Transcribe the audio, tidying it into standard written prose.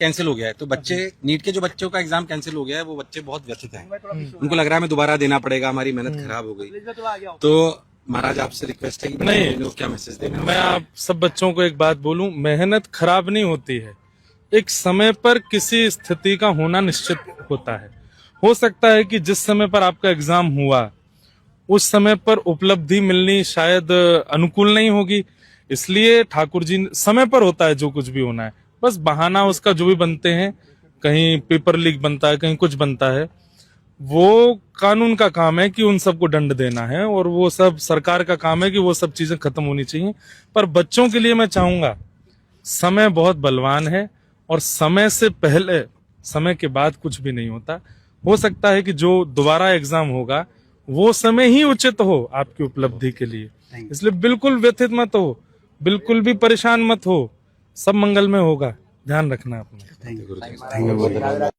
Cancel हो गया है, तो बच्चे नीट के जो बच्चों का एग्जाम कैंसिल हो गया है वो बच्चे बहुत व्यथित हैं। उनको लग रहा है हमें दोबारा देना पड़ेगा, हमारी मेहनत खराब हो गई। तो महाराज आपसे रिक्वेस्ट है कि नहीं, क्या मैसेज देना। मैं आप सब बच्चों को एक बात बोलूं, मेहनत खराब नहीं होती है। एक समय पर किसी स्थिति का होना निश्चित होता है। हो सकता है कि जिस समय पर आपका एग्जाम हुआ उस समय पर उपलब्धि मिलनी शायद अनुकूल नहीं होगी, इसलिए ठाकुर जी समय पर होता है जो कुछ भी होना है। बस बहाना उसका जो भी बनते हैं, कहीं पेपर लीक बनता है, कहीं कुछ बनता है, वो कानून का काम है कि उन सबको दंड देना है और वो सब सरकार का काम है कि वो सब चीजें खत्म होनी चाहिए। पर बच्चों के लिए मैं चाहूंगा, समय बहुत बलवान है और समय से पहले समय के बाद कुछ भी नहीं होता। हो सकता है कि जो दोबारा एग्जाम होगा वो समय ही उचित हो आपकी उपलब्धि के लिए, इसलिए बिल्कुल व्यथित मत हो, बिल्कुल भी परेशान मत हो, सब मंगल में होगा, ध्यान रखना अपना। Thank you.